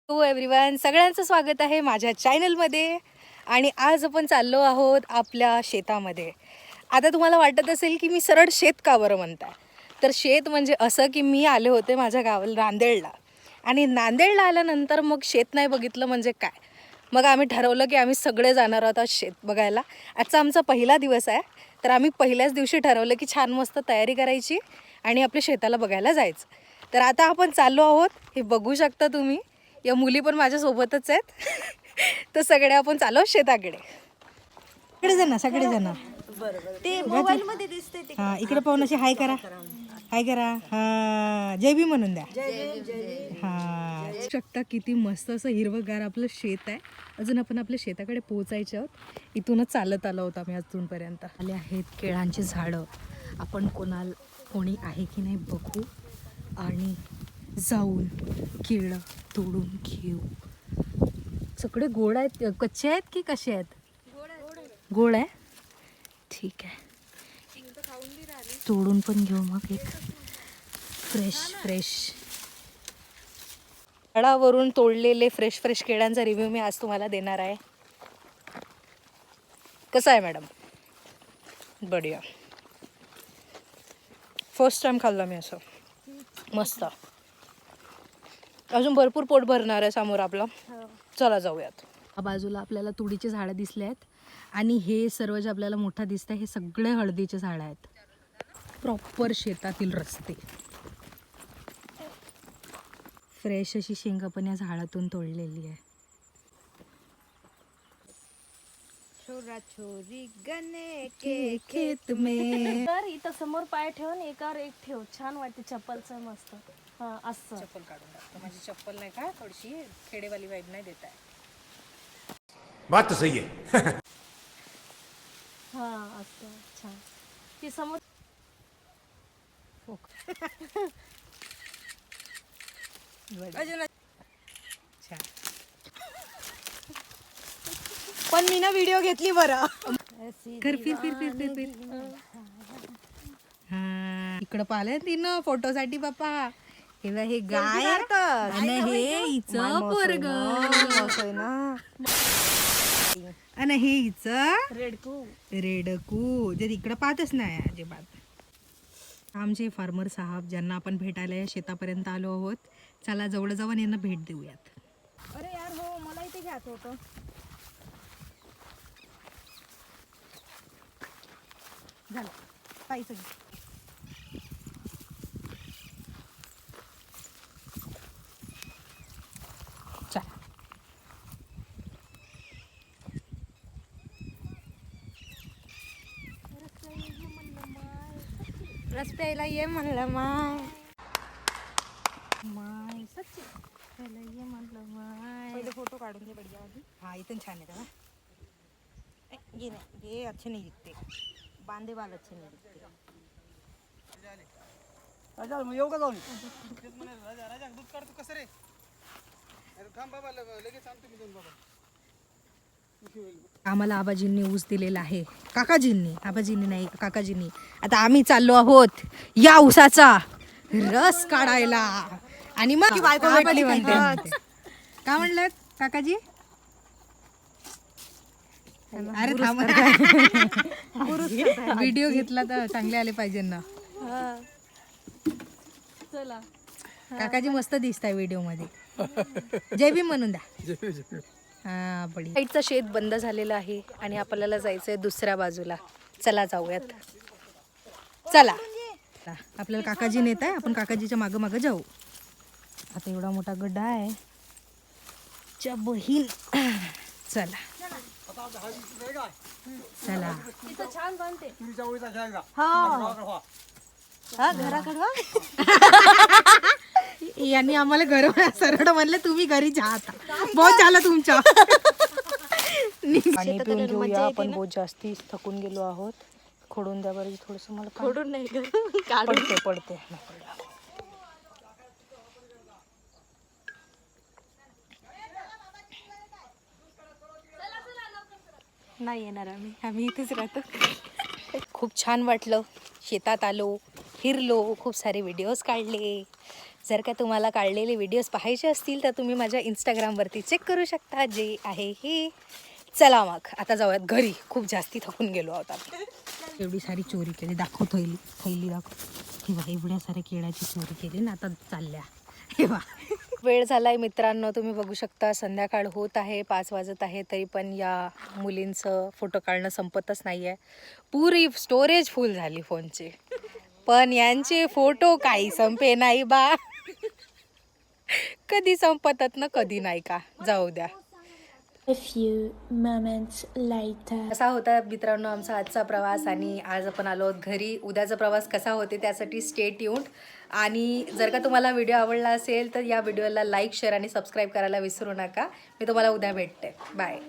हो एव्हरीवन, सगळ्यांचं स्वागत आहे माझ्या चॅनलमध्ये. आणि आज आपण चाललो आहोत आपल्या शेतामध्ये. आता तुम्हाला वाटत असेल की मी सरळ शेत का बरं म्हणताय, तर शेत म्हणजे असं की मी आले होते माझ्या गावाला नांदेडला, आणि नांदेडला आल्यानंतर मग शेत नाही बघितलं म्हणजे काय. मग आम्ही ठरवलं की आम्ही सगळे जाणार आहोत आज शेत बघायला. आजचा आमचा पहिला दिवस आहे, तर आम्ही पहिल्याच दिवशी ठरवलं की छान मस्त तयारी करायची आणि आपल्या शेताला बघायला जायचं. तर आता आपण चाललो आहोत, हे बघू शकता तुम्ही. या मुली पण माझ्यासोबतच आहेत. तर सगळे आपण चाललो शेताकडे. सगळेजण ते मोबाईल मध्ये दिसते ते. हा, इकडे पाहून अशी हाय करा, हाय करा. हा, जय भीम म्हणून द्या. हा, शकता किती मस्त असं हिरवंगार आपलं शेत आहे. अजून आपण आपल्या शेताकडे पोहोचायचे आहोत. इथूनच चालत आलो होतो आम्ही अजूनपर्यंत. आले आहेत केळांची झाडं. आपण कोणी आहे की नाही बघू आणि जाऊन केळं तोडून घेऊ. सगळे गोड आहेत, कच्चे आहेत की कसे आहेत? गोड आहे. ठीक आहे, तोडून पण घेऊ मग एक फ्रेश झाडावरून तोडलेले फ्रेश केळ्यांचा रिव्ह्यू मी आज तुम्हाला देणार आहे. कसं आहे मॅडम? बढिया. फर्स्ट टाइम खाल्लं मी असं. मस्त. अजून भरपूर पोट भरणार आहे समोर आपलं. चला जाऊयात. बाजूला आपल्याला तुरीची झाडं दिसले आहेत, आणि हे सर्व जे आपल्याला मोठं दिसतंय हे सगळे हळदीचे झाडं आहेत. प्रॉपर शेतातील रस्ते. फ्रेश अशी शेंगा पण या झाडातून तोडलेली आहे. छोरा छोरी गणे के खेत में. तर इथं समोर पाय ठेवून एकावर एक ठेव, छान वाटते. चप्पलचं मस्त. हा असं चप्पल काढून टाकतो. माझी चप्पल नाही का थोडीशी खेडेवाली वाईब नाही देत आहे. बात तो सही है. हा असं छान. ती समोर छान. पण मी ना व्हिडिओ घेतली बरं. कर फिर. हा, इकडं पाहिलं तिनं फोटोसाठी बाप्पा. हे गाय आणि हे हिचं पोरग आणि हे हिचं रेडकू जे तिकडं पाहतच नाही अजिबात. आमचे फार्मर साहब ज्यांना आपण भेटायला या शेतापर्यंत आलो आहोत. चला जवळ जाऊन यांना भेट देऊयात. अरे यार हो, मला इथे घ्यायचं होतं. झालं पाहिजे. चला. रस्त्याला ये म्हणलं माय. माय सच्ची ये म्हटलं माय. पहिले फोटो काढून दे बढिया आधी. हाँ इतन छान है था. ये नहीं, ये अच्छे नहीं दिखते. बांधे बाल अच्छे नहीं दिखते. राजा मग येऊ का जाऊन? राजा दूध काढतो कसं रे? अरे थांब बाबा, लगेच आणतो मी दोन बाबा. आम्हाला आबाजींनी ऊस दिलेला आहे. आबाजींनी नाही, काकाजींनी. आता आम्ही चाललो आहोत या ऊसाचा रस काढायला. आणि मग बायको आबाजी भेटली म्हणते. काय म्हणलं काकाजी? अरे थांब, व्हिडिओ घेतला तर चांगले आले पाहिजे ना. चला. काकाजी मस्त दिसत आहे व्हिडिओ मध्ये. जय भीम म्हणून द्या. हा, बढिया. लाईटचं शेत बंद झालेलं आहे आणि आपल्याला जायचंय दुसऱ्या बाजूला. चला जाऊयात. चला, आपल्याला काकाजी नेत आहे. आपण काकाजीच्या मागं जाऊ. आता एवढा मोठा गड्डा आहे. च्या बहीण. चला तिथं छान बनते. तुरीच्या ओळीचा घ्या. हा घराकडं. यांनी आम्हाला घर सरळ म्हणलं तुम्ही घरी जा आता. बहुत झालं तुमच्या. पाणी पिऊन घेऊया. आपण बहुत जास्ती थकून गेलो आहोत. खोडून द्या बरं थोडस मला. खोडून नाही ग, पडते. नाही येणार आम्ही इथेच राहतो. खूप छान वाटलं. शेतात आलो, फिरलो, खूप सारे व्हिडिओज काढले. जर का तुम्हाला काढलेले व्हिडिओज पाहायचे असतील तर तुम्ही माझ्या इंस्टाग्रामवरती चेक करू शकता, जे आहे हे. चला मग आता जाऊयात घरी, खूप जास्ती थकून गेलो आहोत आपण. एवढी सारी चोरी केली, दाखव थैली दाखव. हे बा, एवढ्या साऱ्या केळाची चोरी केली ना, आता चालल्या. हे बा, वेळ झालाय मित्रांनो, तुम्ही बघू शकता संध्याकाळ होत आहे, 5 वाजत आहे, तरी पण या मुलींचं फोटो काढणं संपतच नाही आहे. पुरी स्टोरेज फुल झाली फोनची, पण यांचे फोटो काही संपे नाही बा. कधी संपतात ना कधी नाही का, जाऊ द्या. A few moments later. कसा होता मित्रांनो आमचा आजचा प्रवास, आणि आज आपण आलो आहोत घरी. उद्याचा प्रवास कसा होते त्यासाठी स्टे ट्यून्ड. आणि जर का तुम्हाला व्हिडिओ आवडला असेल तर या व्हिडिओला लाईक, शेअर आणि सबस्क्राईब करायला विसरू नका. मी तुम्हाला उद्या भेटते. बाय.